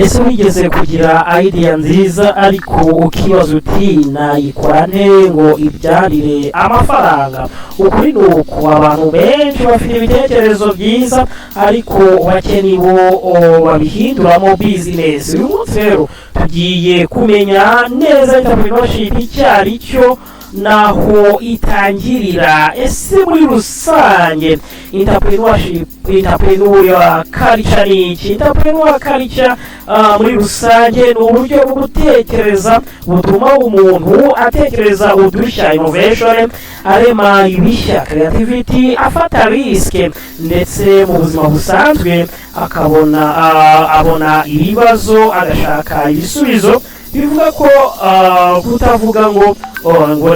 ese wigeze kugira idea nziza ariko ukibaza uti nayikora nte ngo ibyarire amafaranga? Ukuri ni uko abantu benshi bafite ibitekerezo byiza ariko bake nibo babihinduramo business. Uyu munsi rero tugiye kumenya neza entrepreneurship icyo ari cyo naho itangirira. Ese muri rusange entrepreneur culture ni iki? Entrepreneur culture muri rusange ni uburyo bwo gutekereza butuma umuntu atekereza udushya, innovation, arema ibishya, creativity, afata risk, ndetse mu buzima busanzwe abona ibibazo agashaka ibisubizo. Bivuga ko kutavuga ngo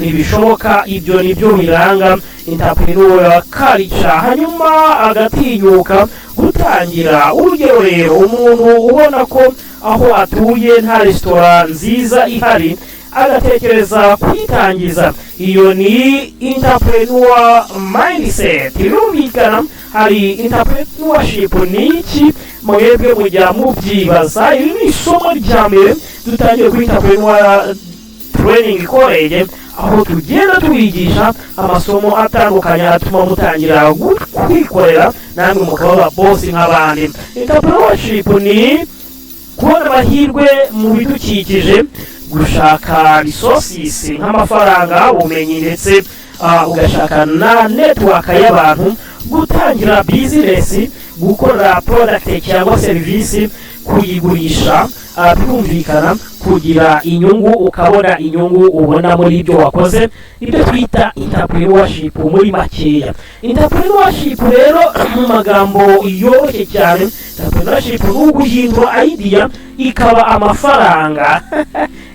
ntibishoboka, ibyo nibyo biranga entrepreneur culture. Hanyuma agatinyuka gutangira. Urugero rero, umuntu ubona ko aho atuye nta restaurant nziza ihari agatekereza kuyitangiza, iyo ni entrepreneur mindset. Birumvikana hari entrepreneurship ni iki? Mwebwe mujya mubyibaza. Iri ni isomo rya mbere dutangiye kuri entrepreneur training college, aho tugenda tubigisha amasomo atandukanye atuma mutangira kwikorera namwe mukaba boss nk'abandi. Entrepreneurship ni kubona amahirwe mu bidukikije, gushaka resources nk'amafaranga, ubumenyi, ndetse ugashaka na network y'abantu, gutangira business, gukora product cyangwa service, kuyigurisha, birumvikana kugira inyungu, ukabona inyungu ubona muri ibyo wakoze. Ibyo twita entrepreneurship muri makeya. Entrepreneurship rero mu magambo yoroshye cyane, entrepreneurship ni uguhindura idea ikaba amafaranga.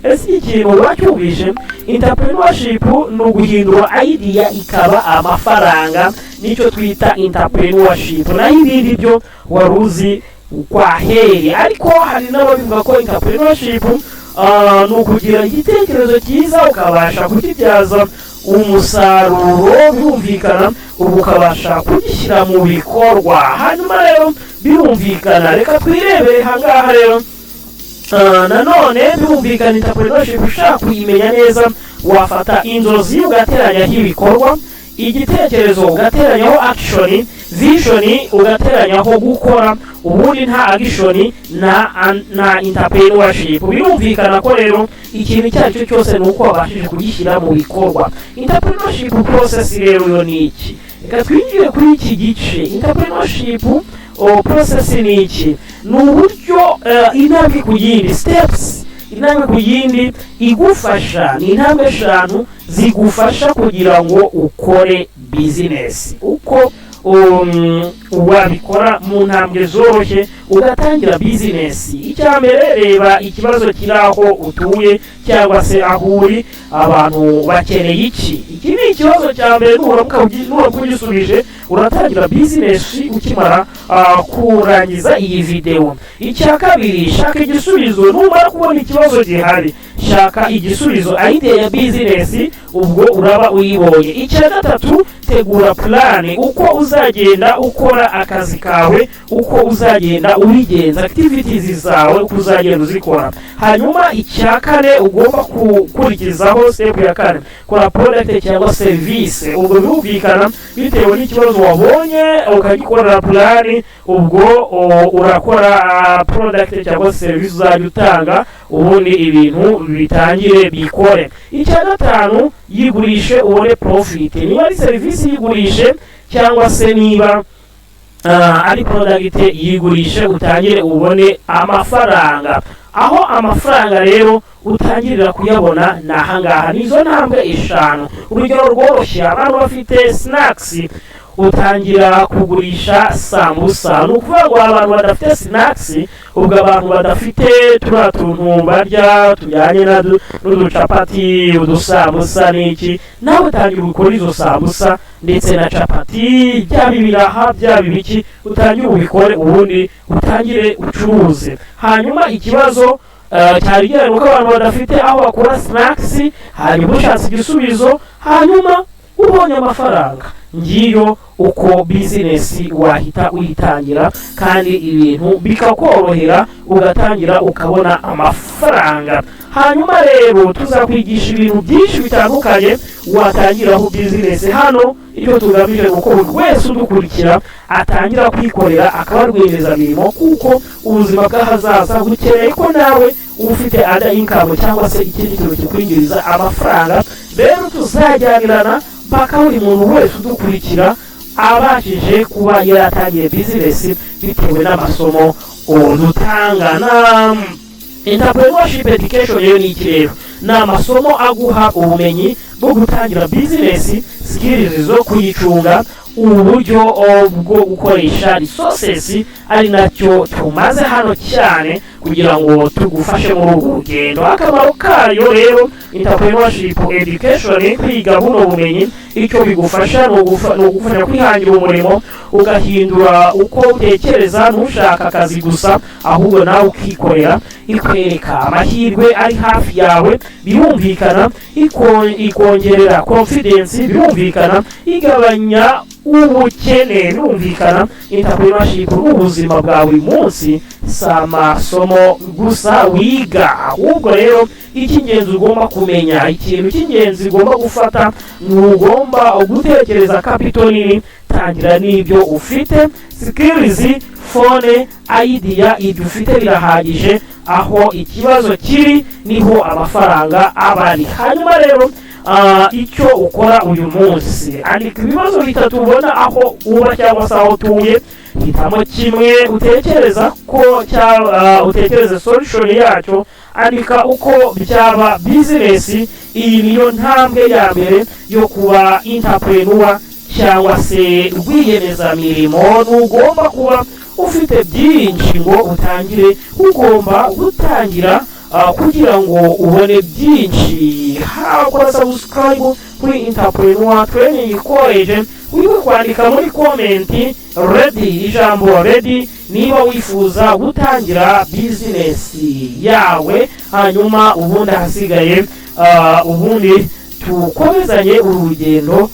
Ese ikintu wacyumvise? Entrepreneurship ni uguhindura idea ikaba amafaranga, nicyo twita entrepreneurship. Na ibindi byo waruzi kwa heri. Ariko hari n'ababivuga ko entrepreneurship ni ukugira igitekerezo cyiza ukabasha kukibyaza umusaruro, birumvikana ubu ukabasha kugishyira mu bikorwa. Hanyuma rero birumvikana, reka twirebere hangaha rero. Nanone birumvikana entrepreneurship ushaka kuyimenya neza, wafata inzozi ugateranyaho ibikorwa, igitekerezo ugateranyaho action, vision ugateranyaho gukora, ubundi nta action na entrepreneurship. Birumvikana ko rero ikintu cyacyo cyose nuko wabashije kugishyira mu bikorwa. Entrepreneurship process rero yo ni iki? Reka twinjire kuri iki gice. Entrepreneurship process ni iki? Ni uburyo intambwe ku yindi, steps intambwe ku yindi igufasha. Ni intambwe eshanu zigufasha kugira ngo ukore business. Uko wabikora mu ntambwe zoroshye ugatangira business. Icya mbere, reba ikibazo kiri aho utuye cyangwa se aho uri. Abantu bakeneye iki? Iki ni ikibazo cya mbere. Nuramuka ugisubije uratangira business ukimara kurangiza iyi video. Icya kabiri, shaka igisubizo. Numara kubona ikibazo gihari, shaka igisubizo, idea ya business, ubwo uraba uyibonye. Icya gatatu, tegura plan uko uzagenda ukora akazi kawe, uko uzagenda ubigenza, activities zawe uko uzagenda uzikora. Hanyuma icya kane, ugomba gukurikizaho step ya kane, kora product cyangwa service. Ubwo birumvikana bitewe n'ikibazo wabonye ukagikorera plan, ubwo urakora product cyangwa service uzajya utanga, ubundi ibintu bitangire bikore. Icya gatanu, yigurishe ubone profit. Niba ari service yigurishe, cyangwa se niba ari product yigurishe, utangire ubone amafaranga. Aho amafaranga rero utangirira kuyabona ni ahangaha. Nizo ntambwe eshanu. Urugero rworoshye, abantu bafite snacks, utangira kugurisha sambusa. Ni ukuvuga ngo abantu badafite snacks, ubwo abantu badafite turiya tuntu barya tujyanye n'uducapati, udusambusa n'iki, nawe utangira gukora izo sambusa ndetse na capati, byaba ibiraha byaba ibiki, utangire ubikore, ubundi utangire ucuruze. Hanyuma ikibazo cyari gihari nuko abantu badafite aho bakora snacks, hanyuma ushatse igisubizo, hanyuma ubonye amafaranga. Ngiyo uko bizinesi wahita uyitangira kandi ibintu bikakorohera ugatangira ukabona amafaranga. Hanyuma rero tuzakwigisha ibintu byinshi bitandukanye watangiraho bizinesi. Hano icyo tugamije uko buri wese udukurikira atangira kwikorera akaba rwiyemezamirimo, kuko ubuzima bw'ahazaza bukeneye ko nawe ufite ada income cyangwa se ikindi kintu kikwinjiriza amafaranga. Rero tuzajyanirana mpaka buri muntu wese udukurikira abashije kuba yaratangiye bizinesi bitewe n'amasomo dutanga. Na entrepreneurship education rero ni iki rero? Ni amasomo aguha ubumenyi bwo gutangira bizinesi, skills zo kuyicunga, uburyo bwo gukoresha resources, ari nacyo tumaze hano cyane kugira ngo tugufashe muri ubu rugendo. Akamaro kayo rero entrepreneurship education, kwiga buno bumenyi, icyo bigufasha ni ugufasha kwihangira umurimo, ugahindura uko utekereza, ntushaka akazi gusa ahubwo nawe ukikorera, ikwereka amahirwe ari hafi yawe, birumvikana, ikongerera confidence, birumvikana, igabanya ubukene, birumvikana. Entrepreneurship n'ubuzima bwa buri munsi, si amasomo gusa wiga, ahubwo rero icy'ingenzi ugomba kumenya, ikintu cy'ingenzi ugomba gufata, ntugomba gutekereza capital nini, tangira n'ibyo ufite, skills, phone, idea, ibyo ufite birahagije. Aho ikibazo kiri niho amafaranga abari. Hanyuma rero icyo ukora uyu munsi, andika ibibazo bitatu ubona aho uba cyangwa se aho utuye, hitamo kimwe utekereza ko utekereze solution yacyo, andika uko byaba bizinesi. Iyi niyo ntambwe ya mbere yo kuba entrepreneur cyangwa se rwiyemezamirimo. Ntugomba kuba ufite byinshi ngo utangire, ugomba gutangira kugira ngo ubone byinshi. Hakora subscribe kuri Entrepreneur Training College, wibuke kwandika muri comment ready, ijambo ready, niba wifuza gutangira business yawe. Hanyuma ubundi hasigaye ubundi tukomezanye urugendo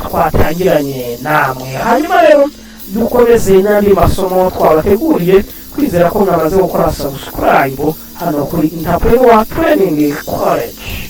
twatangiranye namwe. Hanyuma rero dukomeze n'andi masomo twabateguriye, kwizera ko mwamaze gukora subscribe hano kuri Entrepreneur Training College.